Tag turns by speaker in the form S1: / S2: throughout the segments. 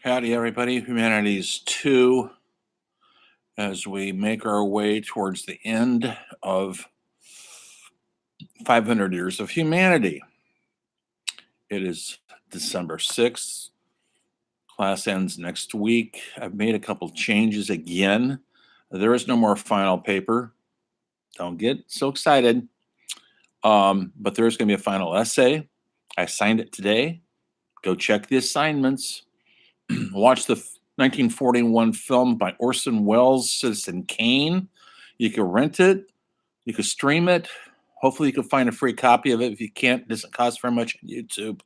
S1: Howdy, everybody. Humanities 2, as we make our way towards the end of 500 years of humanity. It is December 6th. Class ends next week. I've made a couple changes again. There is no more final paper. Don't get so excited. But there is going to be a final essay. I signed it today. Go check the assignments. Watch the 1941 film by Orson Welles, Citizen Kane. You can rent it. You can stream it. Hopefully, you can find a free copy of it. If you can't, it doesn't cost very much on YouTube.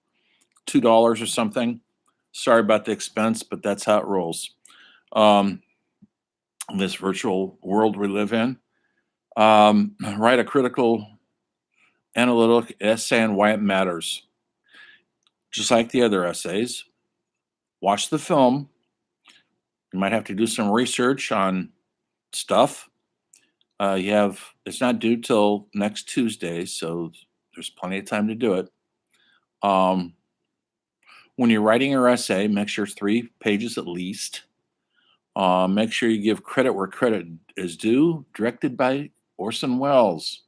S1: $2 or something. Sorry about the expense, but that's how it rolls. This virtual world we live in. Write a critical, analytical essay on why it matters. Just like the other essays, watch the film. You might have to do some research on stuff. It's not due till next Tuesday, so there's plenty of time to do it. When you're writing your essay, make sure it's 3 pages at least. Make sure you give credit where credit is due. Directed by Orson Welles.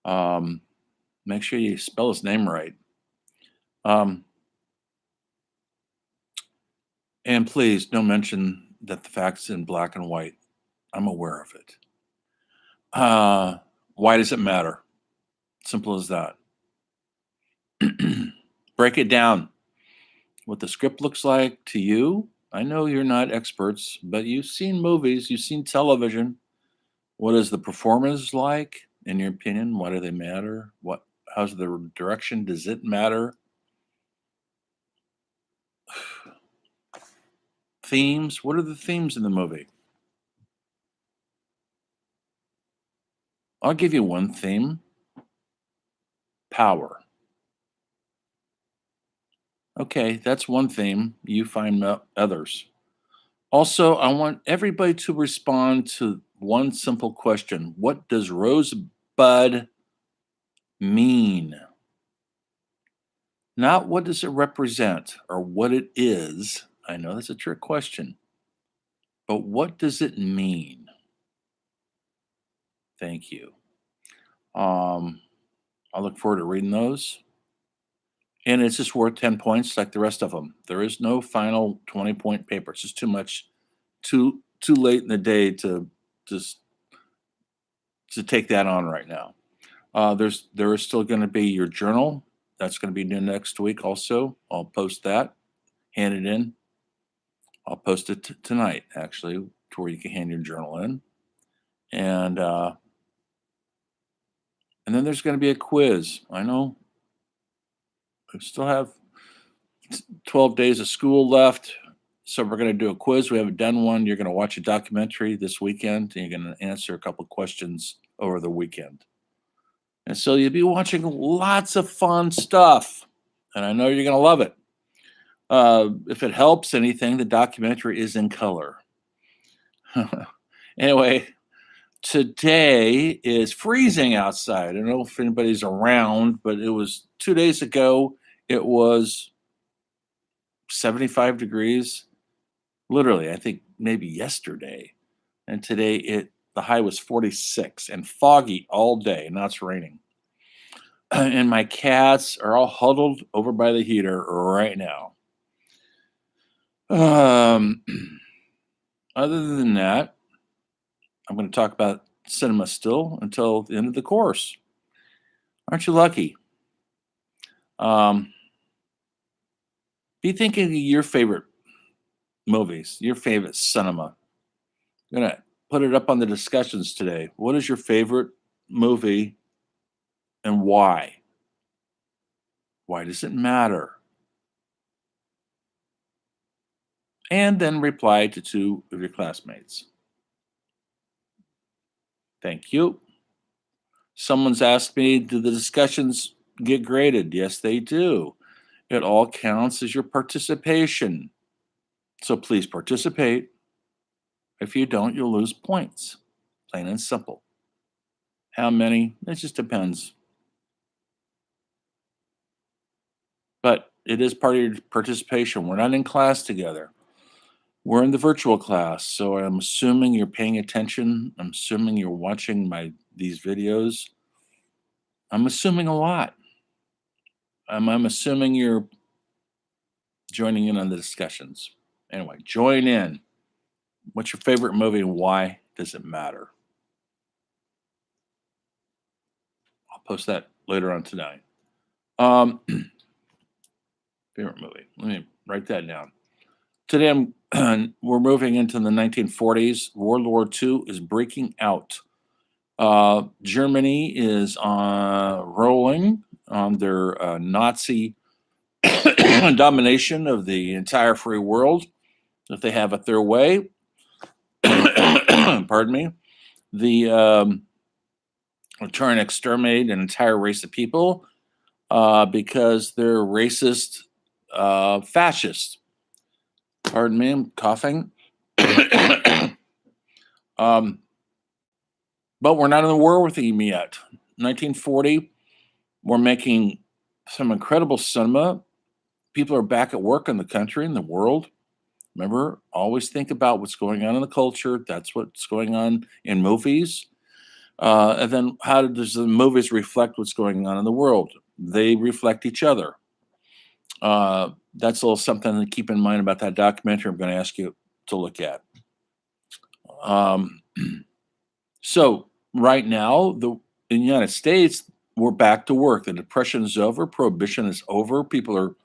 S1: Make sure you spell his name right. And please don't mention that the fact's in black and white. I'm aware of it. Why does it matter? Simple as that. Break it down. What the script looks like to you. I know you're not experts, but you've seen movies, you've seen television. What is the performance like, in your opinion? Why do they matter? How's the direction? Does it matter? Themes. What are the themes in the movie? I'll give you one theme. Power. Okay, that's one theme. You find others. Also, I want everybody to respond to one simple question. What does rosebud mean? Not what does it represent or what it is. I know that's a trick question. But what does it mean? Thank you. I look forward to reading those. And it's just worth 10 points like the rest of them. There is no final 20-point paper. It's just too much, too late in the day to take that on right now. There is still going to be your journal. That's going to be new next week also. I'll post that, hand it in. I'll post it tonight, actually, to where you can hand your journal in. And then there's going to be a quiz. I know we still have 12 days of school left. So we're going to do a quiz. We haven't done one. You're going to watch a documentary this weekend, and you're going to answer a couple questions over the weekend. And so you'll be watching lots of fun stuff, and I know you're going to love it. If it helps anything, the documentary is in color. Anyway, today is freezing outside. I don't know if anybody's around, but it was 2 days ago. It was 75 degrees. Literally, I think maybe yesterday. And today the high was 46 and foggy all day. Now it's raining. And my cats are all huddled over by the heater right now. Other than that, I'm going to talk about cinema still until the end of the course. Aren't you lucky? Be thinking of your favorite movies, your favorite cinema. I'm going to put it up on the discussions today. What is your favorite movie and why? Why does it matter? And then reply to 2 of your classmates. Thank you. Someone's asked me, do the discussions get graded? Yes, they do. It all counts as your participation. So please participate. If you don't, you'll lose points. Plain and simple. How many? It just depends. But it is part of your participation. We're not in class together. We're in the virtual class, so I'm assuming you're paying attention. I'm assuming you're watching these videos. I'm assuming a lot. I'm assuming you're joining in on the discussions. Anyway, join in. What's your favorite movie and why does it matter? I'll post that later on tonight. Favorite movie. Let me write that down. Today we're moving into the 1940s. World War II is breaking out. Germany is rolling on their Nazi domination of the entire free world. If they have it their way, pardon me, will try and exterminate an entire race of people because they're racist, fascist. Pardon me, I'm coughing. But we're not in the war with them yet. 1940, we're making some incredible cinema. People are back at work in the country and the world. Remember, always think about what's going on in the culture. That's what's going on in movies. And then how does the movies reflect what's going on in the world? They reflect each other. That's a little something to keep in mind about that documentary I'm going to ask you to look at. So right now, in the United States, we're back to work. The Depression is over. Prohibition is over. People are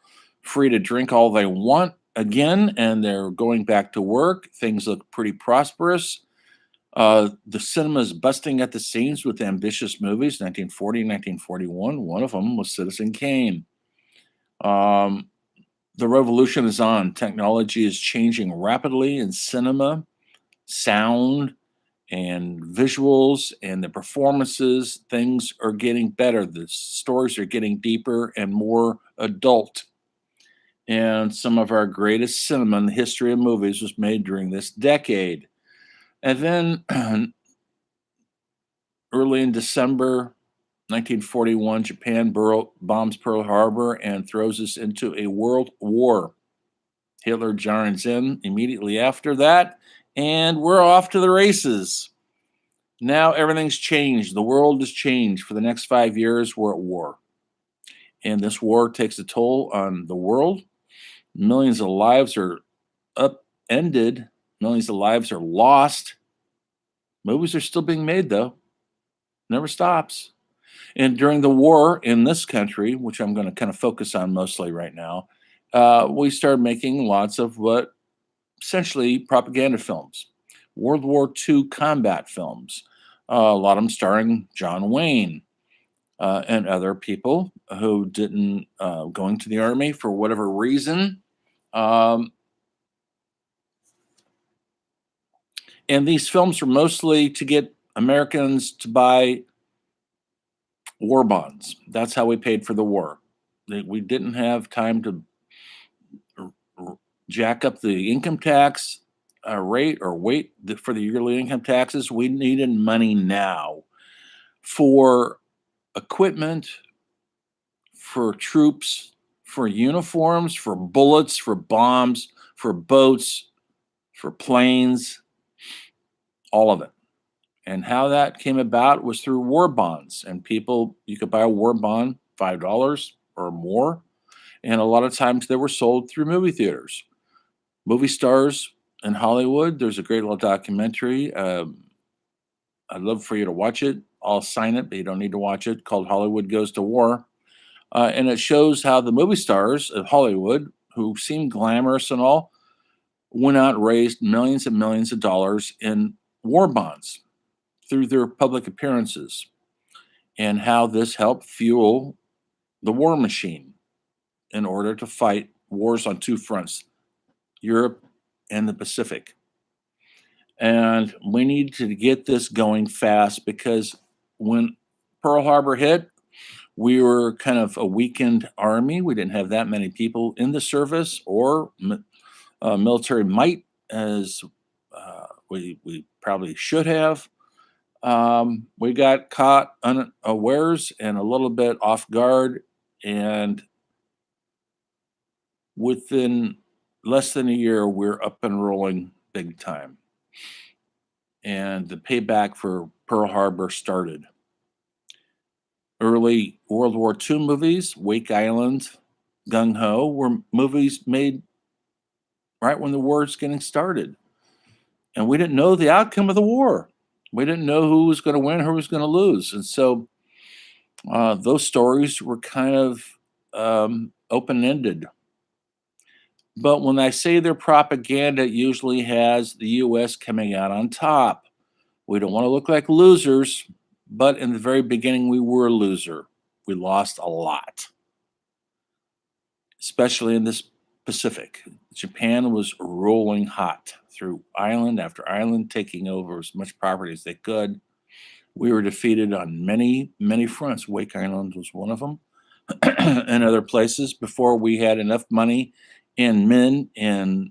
S1: free to drink all they want again, and they're going back to work. Things look pretty prosperous. The cinema is busting at the seams with ambitious movies. 1940, 1941. One of them was Citizen Kane. The revolution is on. Technology is changing rapidly in cinema, sound, and visuals, and the performances. Things are getting better. The stories are getting deeper and more adult. And some of our greatest cinema in the history of movies was made during this decade. And then early in December 1941, Japan bombs Pearl Harbor and throws us into a world war. Hitler joins in immediately after that, and we're off to the races. Now everything's changed. The world has changed. For the next 5 years, we're at war. And this war takes a toll on the world. Millions of lives are upended. Millions of lives are lost. Movies are still being made, though. Never stops. And during the war in this country, which I'm going to kind of focus on mostly right now, we started making lots of what essentially propaganda films, World War II combat films, a lot of them starring John Wayne and other people who didn't go into the army for whatever reason. And these films were mostly to get Americans to buy war bonds. That's how we paid for the war. We didn't have time to jack up the income tax rate or wait for the yearly income taxes. We needed money now for equipment, for troops, for uniforms, for bullets, for bombs, for boats, for planes, all of it. And how that came about was through war bonds. And people, you could buy a war bond, $5 or more. And a lot of times they were sold through movie theaters. Movie stars in Hollywood, there's a great little documentary. I'd love for you to watch it. I'll sign it, but you don't need to watch it, called Hollywood Goes to War. And it shows how the movie stars of Hollywood, who seem glamorous and all, went out and raised millions and millions of dollars in war bonds through their public appearances, and how this helped fuel the war machine in order to fight wars on two fronts, Europe and the Pacific. And we need to get this going fast, because when Pearl Harbor hit, we were kind of a weakened army. We didn't have that many people in the service or military might as we probably should have. We got caught unawares and a little bit off guard, and Within less than a year, we're up and rolling big time. And the payback for Pearl Harbor started. Early World War II movies, Wake Island, Gung Ho, were movies made right when the war was getting started. And we didn't know the outcome of the war. We didn't know who was going to win, who was going to lose. And so those stories were kind of open ended. But when I say they're propaganda, it usually has the US coming out on top. We don't want to look like losers, but in the very beginning, we were a loser. We lost a lot, especially in this Pacific. Japan was rolling hot through island after island, taking over as much property as they could. We were defeated on many, many fronts. Wake Island was one of them, and other places before we had enough money and men and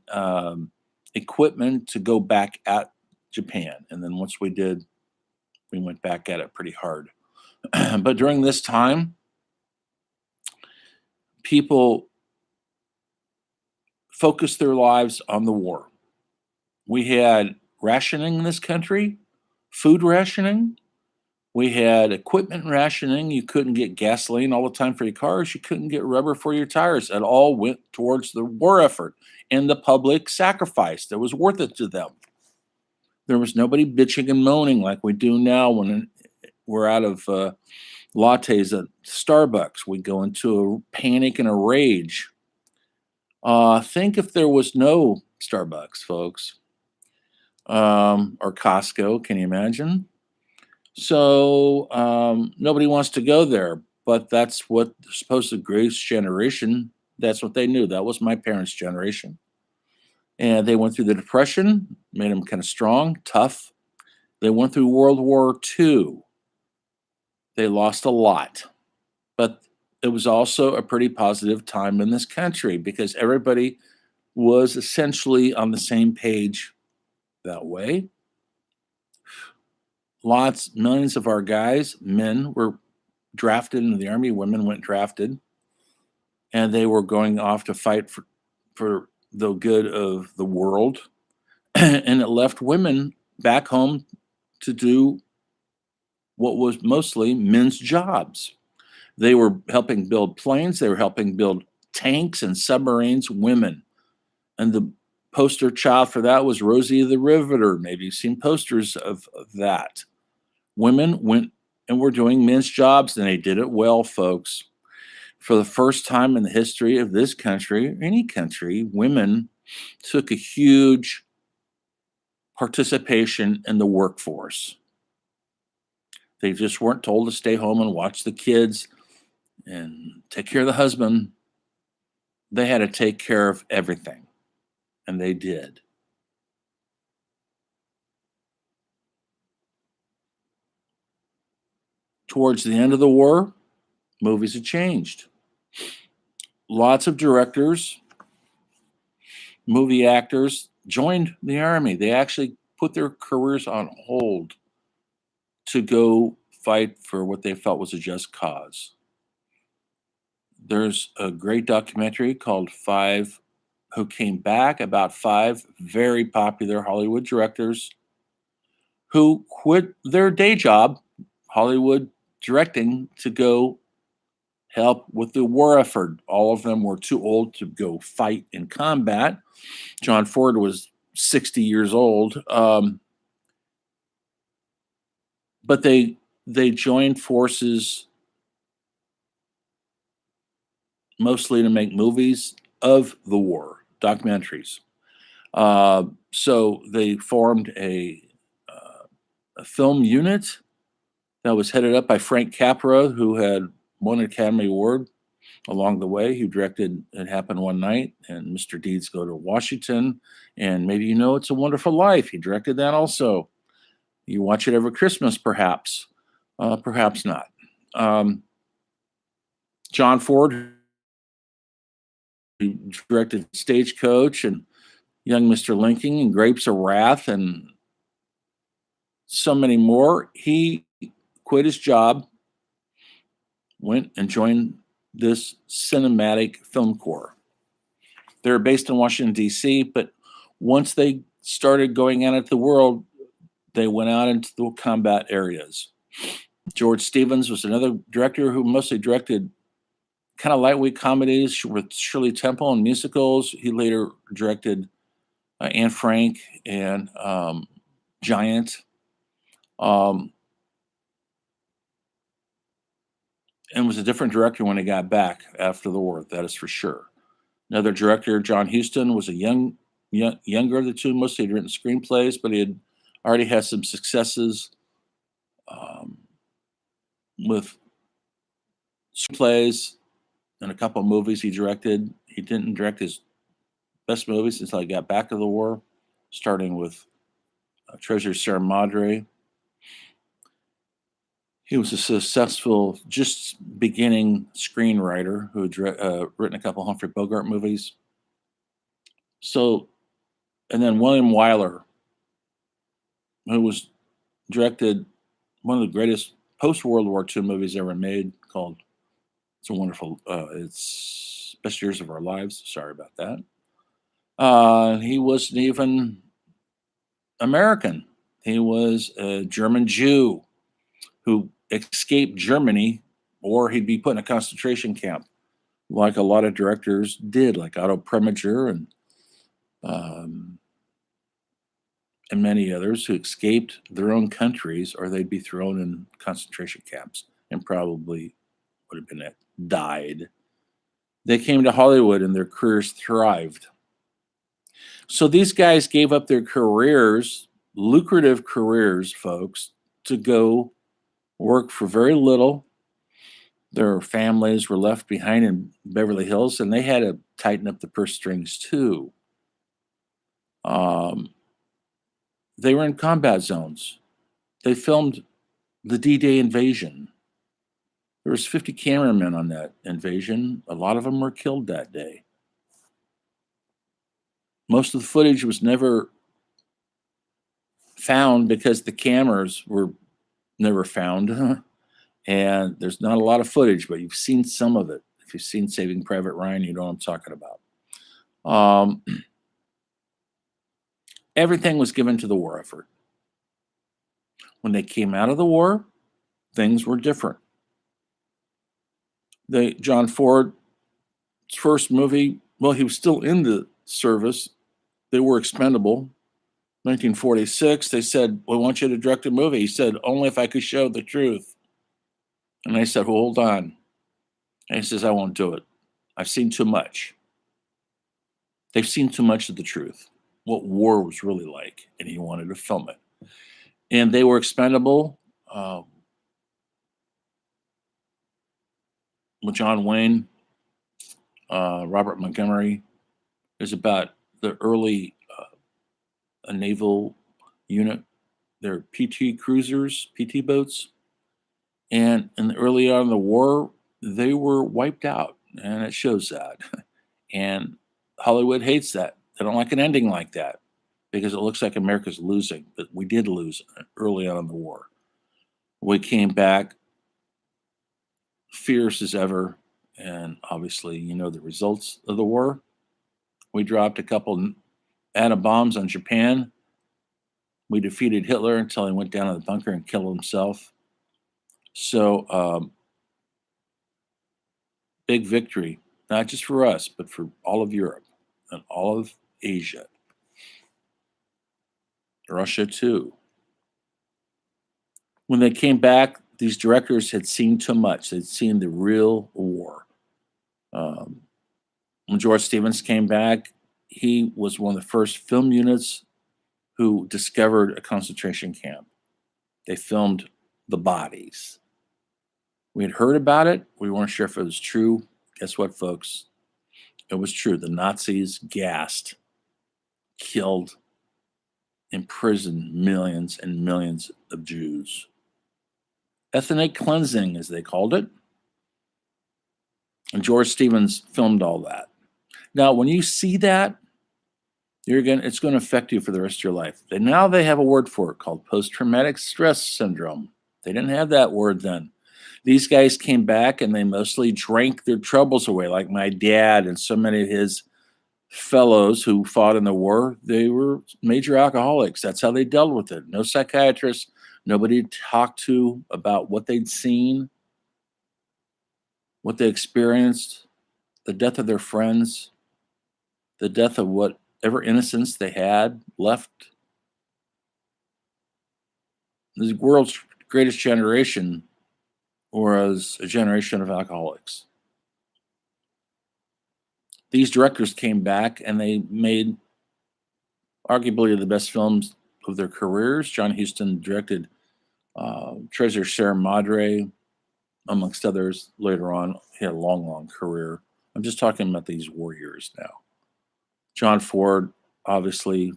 S1: equipment to go back at Japan. And then once we did, we went back at it pretty hard. But during this time, people focused their lives on the war. We had rationing in this country, food rationing. We had equipment rationing. You couldn't get gasoline all the time for your cars. You couldn't get rubber for your tires. It all went towards the war effort and the public sacrifice that was worth it to them. There was nobody bitching and moaning like we do now when we're out of lattes at Starbucks. We go into a panic and a rage. Think if there was no Starbucks, folks, or Costco. Can you imagine? So nobody wants to go there, but that's what the supposed Grace generation, that's what they knew. That was my parents' generation. And they went through the Depression, made them kind of strong, tough. They went through World War II. They lost a lot, but it was also a pretty positive time in this country because everybody was essentially on the same page that way. Millions of our guys, men, were drafted into the army. Women went drafted, and they were going off to fight for the good of the world. And it left women back home to do what was mostly men's jobs. They were helping build planes, they were helping build tanks and submarines, women. And the poster child for that was Rosie the Riveter. Maybe you've seen posters of that. Women went and were doing men's jobs, and they did it well, folks. For the first time in the history of this country, any country, women took a huge participation in the workforce. They just weren't told to stay home and watch the kids and take care of the husband. They had to take care of everything, and they did. Towards the end of the war, movies had changed. Lots of directors, movie actors joined the army. They actually put their careers on hold to go fight for what they felt was a just cause. There's a great documentary called Five Who Came Back about five very popular Hollywood directors who quit their day job, Hollywood directing, to go help with the war effort. All of them were too old to go fight in combat. John Ford was 60 years old, but they joined forces mostly to make movies of the war, documentaries. So they formed a film unit that was headed up by Frank Capra, who had won an Academy Award along the way. He directed It Happened One Night and Mr. Deeds Go to Washington. And maybe you know It's a Wonderful Life. He directed that also. You watch it every Christmas, perhaps. Perhaps not. John Ford, who directed Stagecoach and Young Mr. Lincoln and Grapes of Wrath and so many more, he quit his job, went and joined this cinematic film corps. They were based in Washington, D.C., but once they started going out into the world, they went out into the combat areas. George Stevens was another director who mostly directed kind of lightweight comedies with Shirley Temple and musicals. He later directed Anne Frank and Giant. And was a different director when he got back after the war, that is for sure. Another director, John Huston, was a younger of the two. Mostly had written screenplays, but he had already had some successes with screenplays and a couple of movies he directed. He didn't direct his best movies until he got back to the war, starting with Treasure Sierra Madre. He was a successful, just beginning screenwriter who had written a couple Humphrey Bogart movies. So, and then William Wyler, who was directed one of the greatest post-World War II movies ever made, called It's a Wonderful, it's Best Years of Our Lives. Sorry about that. He wasn't even American. He was a German Jew who escaped Germany, or he'd be put in a concentration camp, like a lot of directors did, like Otto Preminger and many others who escaped their own countries, or they'd be thrown in concentration camps and probably would have been died. They came to Hollywood and their careers thrived. So these guys gave up their careers, lucrative careers, folks, to go work for very little. Their families were left behind in Beverly Hills, and they had to tighten up the purse strings too. They were in combat zones. They filmed the D-Day invasion. There was 50 cameramen on that invasion. A lot of them were killed that day. Most of the footage was never found because the cameras were never found. And there's not a lot of footage, but you've seen some of it. If you've seen Saving Private Ryan, you know what I'm talking about. Everything was given to the war effort. When they came out of the war, things were different. John Ford's first movie, well, he was still in the service. They were expendable. 1946, they said, we want you to direct a movie. He said, only if I could show the truth. And I said, well, hold on. And he says, I won't do it. I've seen too much. They've seen too much of the truth, what war was really like, and he wanted to film it. And they were expendable. With John Wayne, Robert Montgomery, is about the early naval unit. They're PT cruisers, PT boats. And early on in the war, they were wiped out, and it shows that. And Hollywood hates that. They don't like an ending like that because it looks like America's losing, but we did lose early on in the war. We came back fierce as ever, and obviously, you know the results of the war. We dropped a couple atom bombs on Japan. We defeated Hitler until he went down in the bunker and killed himself. So, big victory, not just for us, but for all of Europe and all of Asia. Russia, too. When they came back, these directors had seen too much. They'd seen the real war. When George Stevens came back, he was one of the first film units who discovered a concentration camp. They filmed the bodies. We had heard about it. We weren't sure if it was true. Guess what, folks? It was true. The Nazis gassed, killed, imprisoned millions and millions of Jews. Ethnic cleansing, as they called it. And George Stevens filmed all that. Now, when you see that, it's going to affect you for the rest of your life. And now they have a word for it called post-traumatic stress syndrome. They didn't have that word then. These guys came back and they mostly drank their troubles away, like my dad and so many of his fellows who fought in the war, they were major alcoholics. That's how they dealt with it. No psychiatrist, nobody to talk to about what they'd seen, what they experienced, the death of their friends, the death of whatever innocence they had left. The world's greatest generation was a generation of alcoholics. These directors came back and they made arguably the best films of their careers. John Huston directed Treasure Sierra Madre, amongst others. Later on, he had a long, long career. I'm just talking about these war years now. John Ford obviously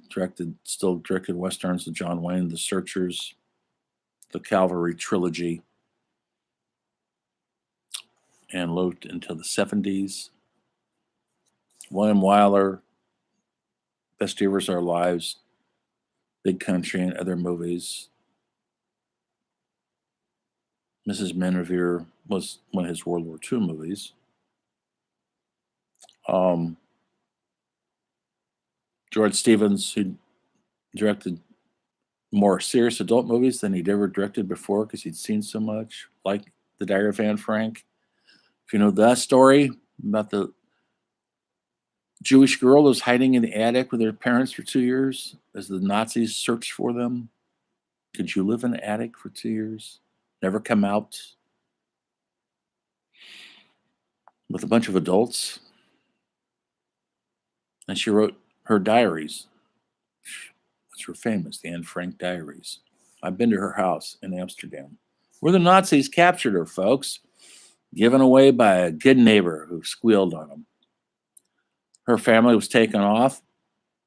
S1: still directed westerns with John Wayne, The Searchers, the Cavalry trilogy, and lived into the 70s. William Wyler, Best Years of Our Lives, Big Country, and other movies. Mrs. Menrevere was one of his World War II movies. George Stevens, who directed more serious adult movies than he'd ever directed before because he'd seen so much, like The Diary of Anne Frank. If you know that story about the Jewish girl who was hiding in the attic with her parents for 2 years as the Nazis searched for them. Could you live in an attic for 2 years? Never come out with a bunch of adults? And she wrote her diaries, which were famous, the Anne Frank diaries. I've been to her house in Amsterdam, where the Nazis captured her, folks, given away by a good neighbor who squealed on them. Her family was taken off.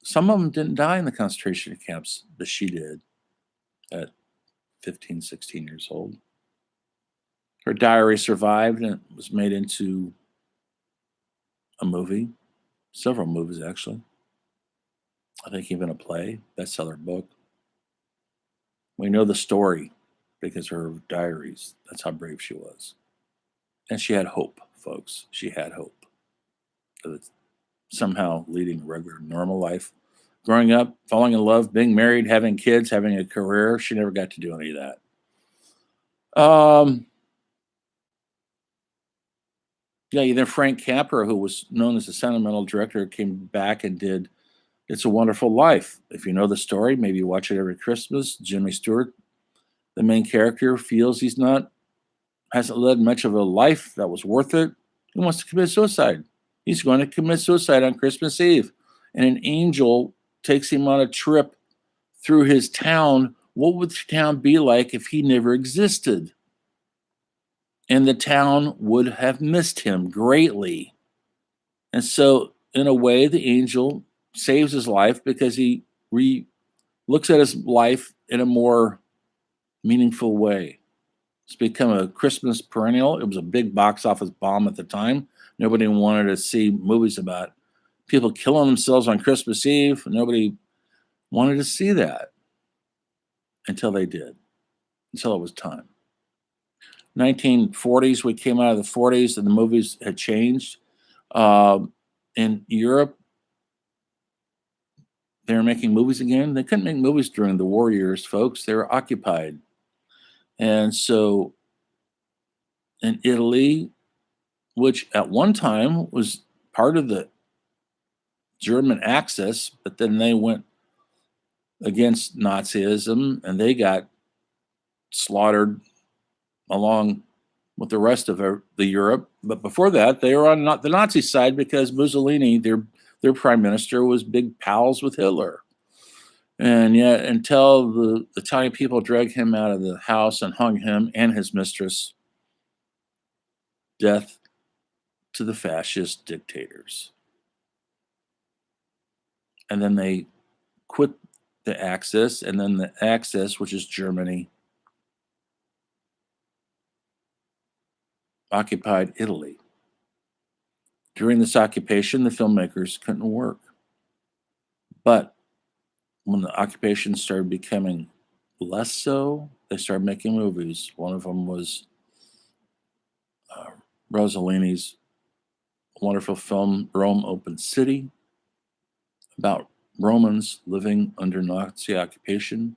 S1: Some of them didn't die in the concentration camps, but she did at 15, 16 years old. Her diary survived and was made into a movie, several movies actually. I think even a play, bestseller book. We know the story because of her diaries. That's how brave she was. And she had hope, folks. She had hope of somehow leading a regular, normal life. Growing up, falling in love, being married, having kids, having a career. She never got to do any of that. Then Frank Capra, who was known as a sentimental director, came back and did It's a Wonderful Life. If you know the story, maybe you watch it every Christmas. Jimmy Stewart, the main character, feels hasn't led much of a life that was worth it. He wants to commit suicide. He's going to commit suicide on Christmas Eve. And an angel takes him on a trip through his town. What would the town be like if he never existed? And the town would have missed him greatly. And so, in a way, the angel saves his life because he looks at his life in a more meaningful way. It's become a Christmas perennial. It was a big box office bomb at the time. Nobody wanted to see movies about people killing themselves on Christmas Eve. Nobody wanted to see that until they did, until it was time. 1940s, we came out of the 40s and the movies had changed. In Europe, they were making movies again. They couldn't make movies during the war years, folks. They were occupied. And so in Italy, which at one time was part of the German Axis, but then they went against Nazism and they got slaughtered along with the rest of the Europe. But before that, they were on the Nazi side because Mussolini, their prime minister, was big pals with Hitler. And yet, until the Italian people dragged him out of the house and hung him and his mistress, death to the fascist dictators. And then they quit the Axis, and then the Axis, which is Germany, occupied Italy. During this occupation, the filmmakers couldn't work. But when the occupation started becoming less so, they started making movies. One of them was Rossellini's wonderful film, Rome Open City. about Romans living under Nazi occupation.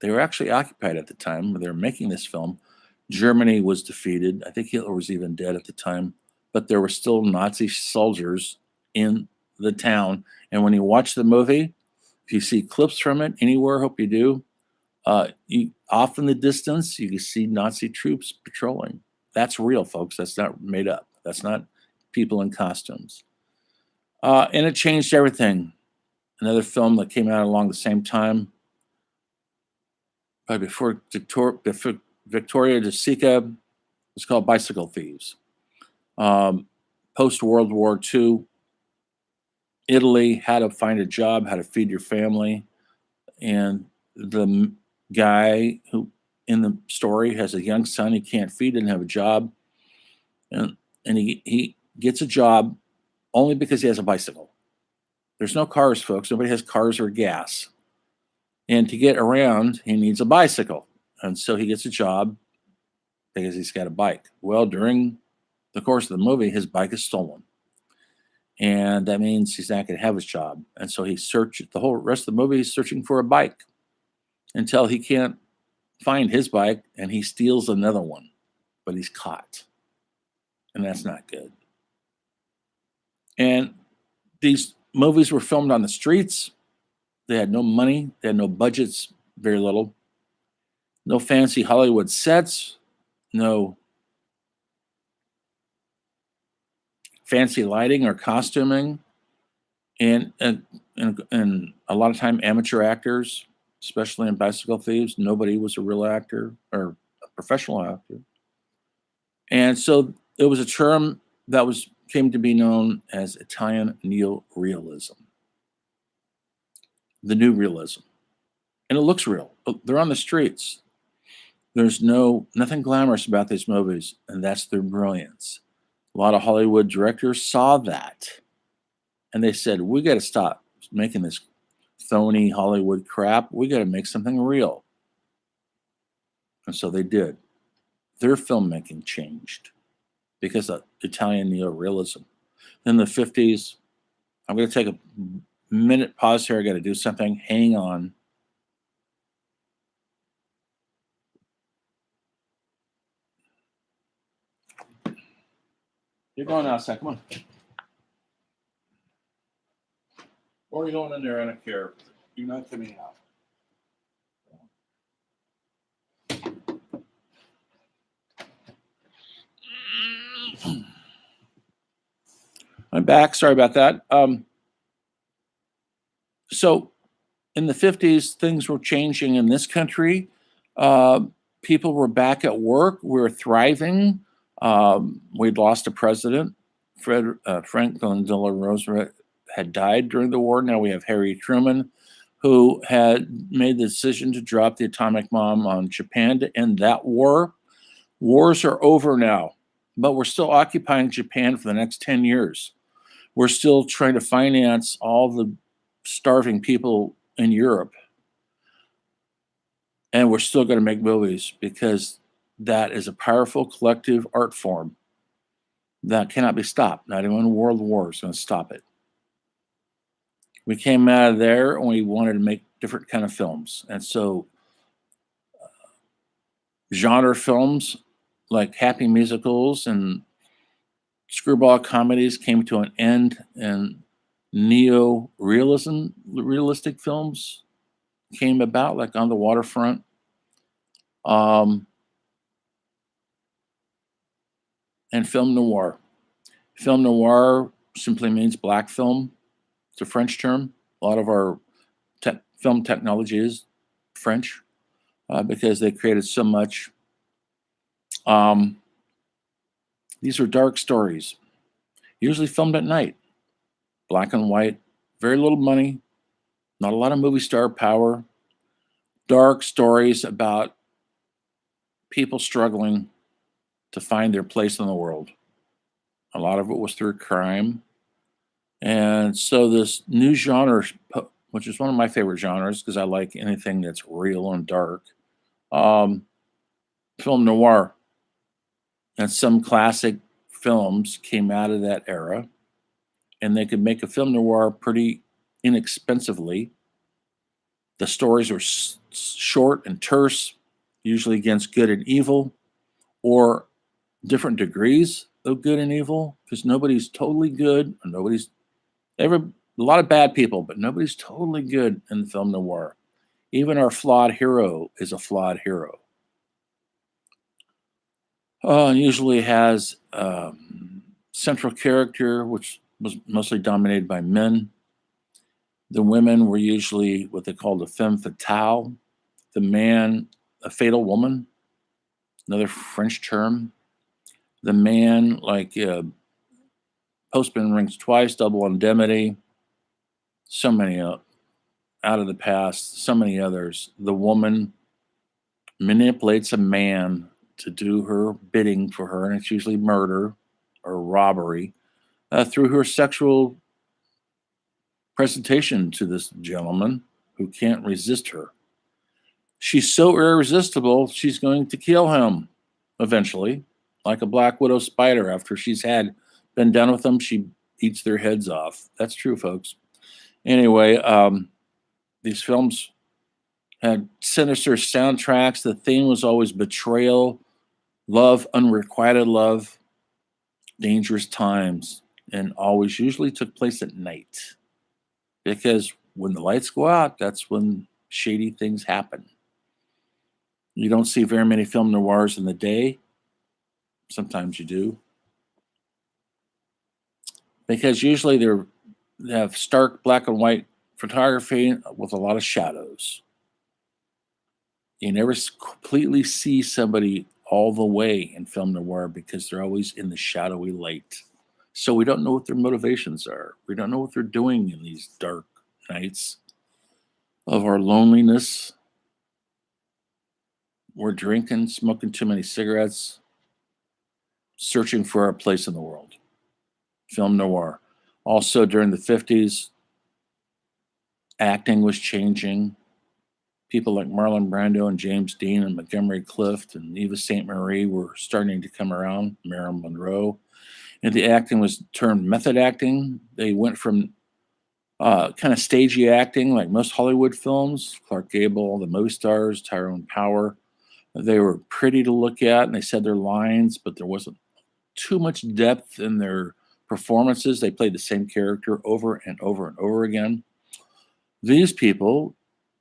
S1: They were actually occupied at the time when they were making this film. Germany was defeated. I think Hitler was even dead at the time, but there were still Nazi soldiers in the town. And when you watch the movie, if you see clips from it anywhere, hope you do, off in the distance, you can see Nazi troops patrolling. That's real, folks. That's not made up. That's not people in costumes. And it changed everything. Another film that came out along the same time, right before Victoria de Sica, was called Bicycle Thieves. Post World War II, Italy, how to find a job, how to feed your family. And the guy who in the story has a young son he can't feed, didn't have a job. And he gets a job only because he has a bicycle. There's no cars, folks. Nobody has cars or gas. And to get around, he needs a bicycle. And so he gets a job because he's got a bike. Well, during the course of the movie, his bike is stolen. And that means he's not going to have his job. And so he searches the whole rest of the movie, he's searching for a bike until he can't find his bike and he steals another one, but he's caught. And that's not good. And these movies were filmed on the streets. They had no money, they had no budgets, very little. No fancy Hollywood sets, no fancy lighting or costuming, and a lot of time amateur actors, especially in Bicycle Thieves. Nobody was a real actor or a professional actor. And so it was a term that came to be known as Italian Neo-Realism. The new realism. And it looks real. They're on the streets. There's nothing glamorous about these movies, and that's their brilliance. A lot of Hollywood directors saw that, and they said, we got to stop making this phony Hollywood crap. We got to make something real. And so they did. Their filmmaking changed because of Italian Neo-Realism. In the 50s, I'm going to take a minute pause here. I got to do something. Hang on. You're going outside. Come on. Or you're going in there. I don't care. You're not coming out. I'm back. Sorry about that. So in the 50s, things were changing in this country. People were back at work. We were thriving. We'd lost a president. Franklin Delano Roosevelt had died during the war. Now we have Harry Truman, who had made the decision to drop the atomic bomb on Japan to end that war. Wars are over now, but we're still occupying Japan for the next 10 years. We're still trying to finance all the starving people in Europe. And we're still going to make movies because that is a powerful collective art form that cannot be stopped. Not even World War is going to stop it. We came out of there and we wanted to make different kind of films. And so genre films like happy musicals and screwball comedies came to an end, and realistic films came about, like On the Waterfront. And film noir. Film noir simply means black film. It's a French term. A lot of our film technology is French because they created so much. These are dark stories, usually filmed at night, black and white, very little money, not a lot of movie star power, dark stories about people struggling to find their place in the world. A lot of it was through crime. And so this new genre, which is one of my favorite genres because I like anything that's real and dark, film noir. And some classic films came out of that era, and they could make a film noir pretty inexpensively. The stories were short and terse, usually against good and evil, or different degrees of good and evil, because nobody's totally good, and nobody's ever a lot of bad people, but nobody's totally good in the film noir. Even our flawed hero is a flawed hero. Usually has central character, which was mostly dominated by men. The women were usually what they called a femme fatale. The man, a fatal woman, another French term. The man, like Postman Rings Twice, Double Indemnity, so many Out of the Past, so many others. The woman manipulates a man to do her bidding for her, and it's usually murder or robbery, through her sexual presentation to this gentleman who can't resist her. She's so irresistible, she's going to kill him eventually, like a Black Widow spider. After she's been done with them, she eats their heads off. That's true, folks. Anyway, these films had sinister soundtracks. The theme was always betrayal, love, unrequited love, dangerous times, and always usually took place at night. Because when the lights go out, that's when shady things happen. You don't see very many film noirs in the day. Sometimes you do. Because usually they have stark black and white photography with a lot of shadows. You never completely see somebody all the way in film noir because they're always in the shadowy light. So we don't know what their motivations are. We don't know what they're doing in these dark nights of our loneliness. We're drinking, smoking too many cigarettes, searching for our place in the world. Film noir. Also, during the 50s, acting was changing. People like Marlon Brando and James Dean and Montgomery Clift and Eva St. Marie were starting to come around, Marilyn Monroe. And the acting was termed method acting. They went from kind of stagey acting, like most Hollywood films, Clark Gable, the movie stars, Tyrone Power. They were pretty to look at, and they said their lines, but there wasn't too much depth in their performances. They played the same character over and over and over again. These people,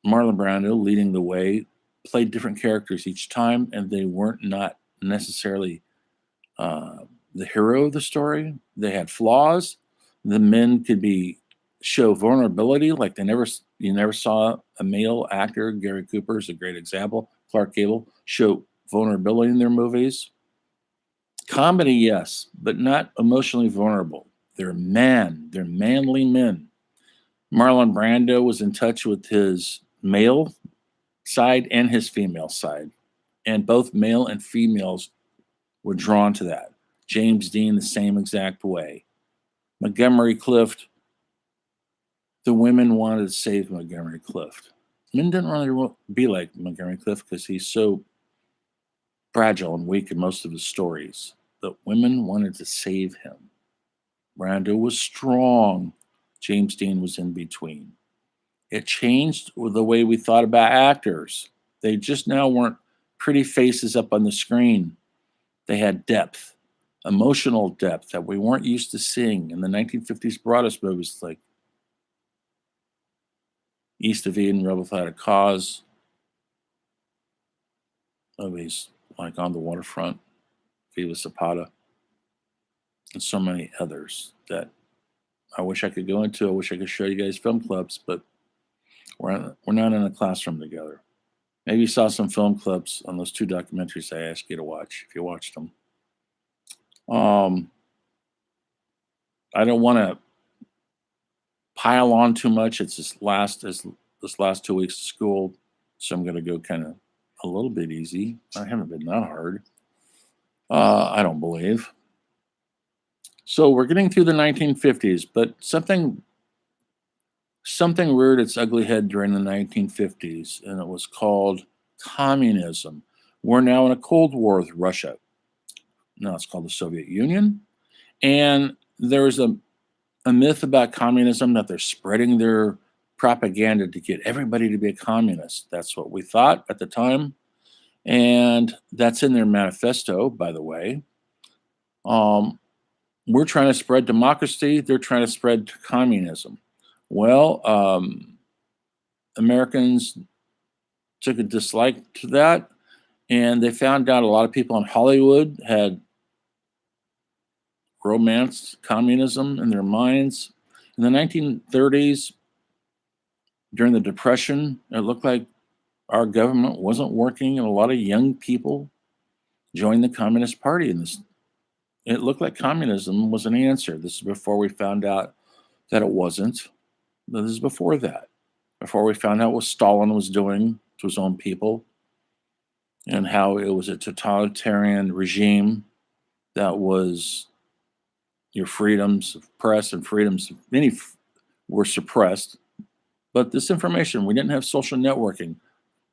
S1: Marlon Brando leading the way, played different characters each time, and they weren't not necessarily the hero of the story. They had flaws. The men could show vulnerability, like you never saw a male actor. Gary Cooper is a great example. Clark Gable show vulnerability in their movies. Comedy, yes, but not emotionally vulnerable. They're manly men. Marlon Brando was in touch with his male side and his female side, and both male and females were drawn to that. James Dean, the same exact way. Montgomery Clift, the women wanted to save Montgomery Clift. Men didn't really be like Montgomery Clift because he's so fragile and weak in most of his stories. The women wanted to save him. Brando was strong. James Dean was in between. It changed the way we thought about actors. They just now weren't pretty faces up on the screen. They had depth, emotional depth that we weren't used to seeing. In the 1950s brought us movies like East of Eden, Rebel Without a Cause, movies like On the Waterfront, Viva Zapata, and so many others that I wish I could go into. I wish I could show you guys film clubs, but we're not in a classroom together. Maybe you saw some film clips on those two documentaries I asked you to watch, if you watched them. I don't want to pile on too much. It's this last 2 weeks of school, so I'm going to go kind of a little bit easy. I haven't been that hard. I don't believe. So we're getting through the 1950s, but something reared its ugly head during the 1950s, and it was called communism. We're now in a Cold War with Russia. Now it's called the Soviet Union. And there's a a myth about communism that they're spreading their propaganda to get everybody to be a communist. That's what we thought at the time. And that's in their manifesto, by the way. We're trying to spread democracy. They're trying to spread communism. Well, Americans took a dislike to that, and they found out a lot of people in Hollywood had romanced communism in their minds. In the 1930s, during the Depression, it looked like our government wasn't working, and a lot of young people joined the Communist Party. And it looked like communism was an answer. This is before we found out that it wasn't. This is before that, before we found out what Stalin was doing to his own people and how it was a totalitarian regime that was your freedoms of press and freedoms of many were suppressed. But this information, we didn't have social networking.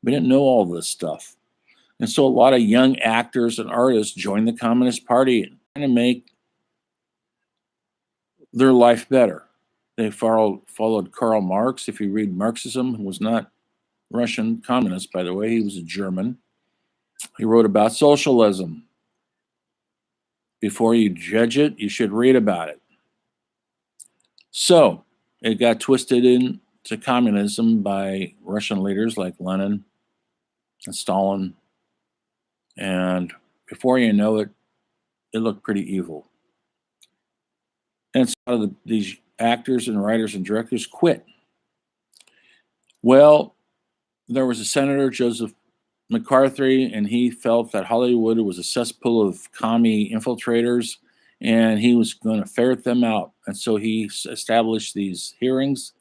S1: We didn't know all this stuff. And so a lot of young actors and artists joined the Communist Party trying to make their life better. They followed Karl Marx. If you read Marxism, he was not Russian communist, by the way. He was a German. He wrote about socialism. Before you judge it, you should read about it. So it got twisted into communism by Russian leaders like Lenin and Stalin. And before you know it, it looked pretty evil. And so these actors and writers and directors quit. Well, there was a senator, Joseph McCarthy, and he felt that Hollywood was a cesspool of commie infiltrators, and he was going to ferret them out. And so he established these hearings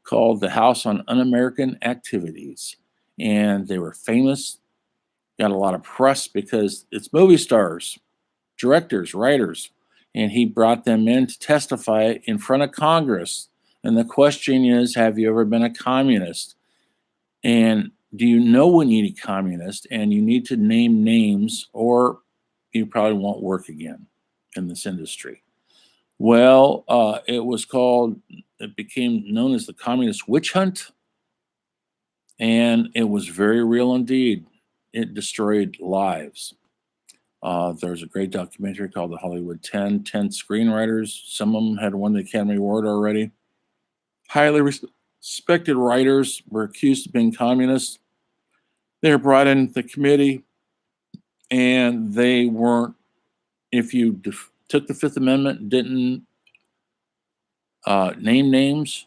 S1: called the House on Un-American Activities. And they were famous, got a lot of press because it's movie stars, directors, writers, and he brought them in to testify in front of Congress. And the question is, have you ever been a communist? And do you know when you need a communist? And you need to name names, or you probably won't work again in this industry. Well, it became known as the Communist Witch Hunt. And it was very real indeed. It destroyed lives. There's a great documentary called The Hollywood 10 screenwriters. Some of them had won the Academy Award already. Highly respected writers were accused of being communists. They were brought in the committee, and they weren't, if you took the Fifth Amendment, didn't name names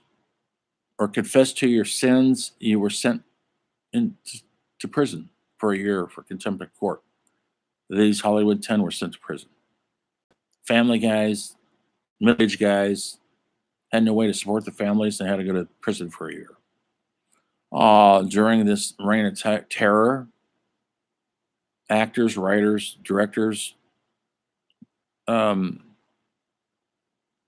S1: or confess to your sins, you were sent to prison for a year for contempt of court. These Hollywood 10 were sent to prison. Family guys, middle-aged guys, had no way to support the families and had to go to prison for a year. During this reign of terror, actors, writers, directors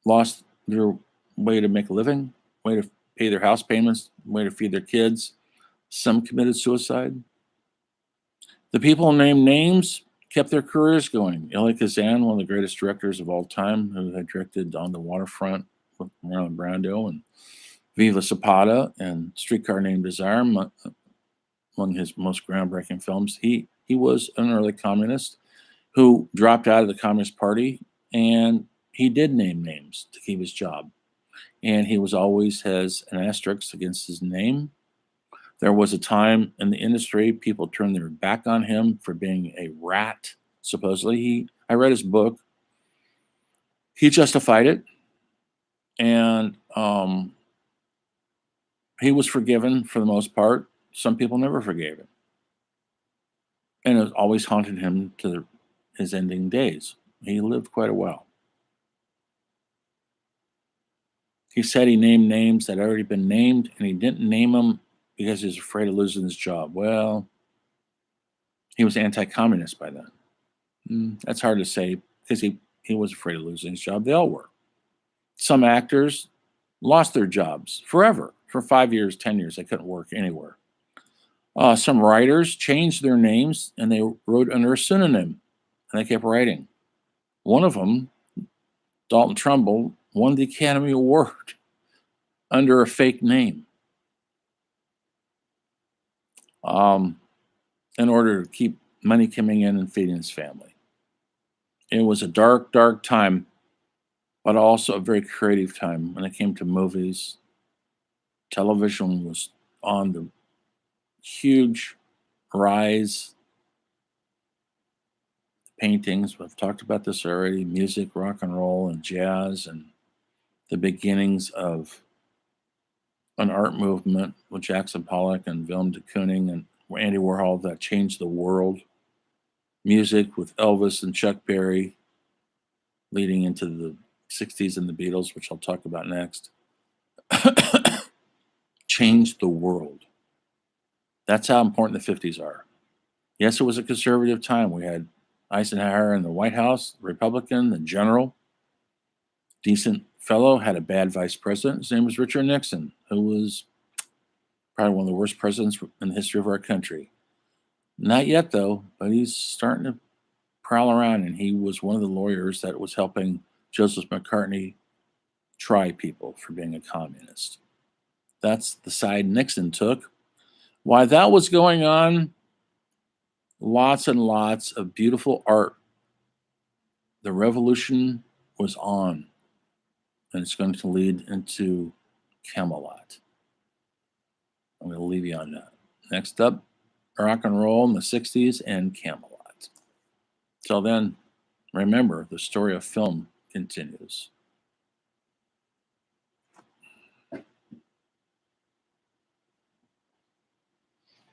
S1: lost their way to make a living, way to pay their house payments, way to feed their kids. Some committed suicide. The people named names kept their careers going. Elie Kazan, one of the greatest directors of all time, who had directed On the Waterfront with Marlon Brando and Viva Zapata and Streetcar Named Desire, among his most groundbreaking films. He was an early communist who dropped out of the Communist Party, and he did name names to keep his job. And he was always has an asterisk against his name. There was a time in the industry people turned their back on him for being a rat. Supposedly, I read his book. He justified it, and he was forgiven for the most part. Some people never forgave him, and it always haunted him to his ending days. He lived quite a while. He said he named names that had already been named, and he didn't name them because he was afraid of losing his job. Well, he was anti-communist by then. That's hard to say because he was afraid of losing his job. They all were. Some actors lost their jobs forever. For 5 years, 10 years, they couldn't work anywhere. Some writers changed their names and they wrote under a pseudonym, and they kept writing. One of them, Dalton Trumbull, won the Academy Award under a fake name in order to keep money coming in and feeding his family. It was a dark, dark time, but also a very creative time when it came to movies. Television was on the huge rise. Paintings, we've talked about this already, music, rock and roll, and jazz, and the beginnings of an art movement with Jackson Pollock and Willem de Kooning and Andy Warhol that changed the world. Music with Elvis and Chuck Berry leading into the 60s and the Beatles, which I'll talk about next, changed the world. That's how important the 50s are. Yes, it was a conservative time. We had Eisenhower in the White House, Republican, the general, decent fellow, had a bad vice president. His name was Richard Nixon, who was probably one of the worst presidents in the history of our country. Not yet, though, but he's starting to prowl around, and he was one of the lawyers that was helping Joseph Mccarthy try people for being a communist. That's the side Nixon took. While that was going on, lots and lots of beautiful art. The revolution was on, and it's going to lead into Camelot. I'm going to leave you on that. Next up, rock and roll in the 60s and Camelot. Till then, remember, the story of film continues.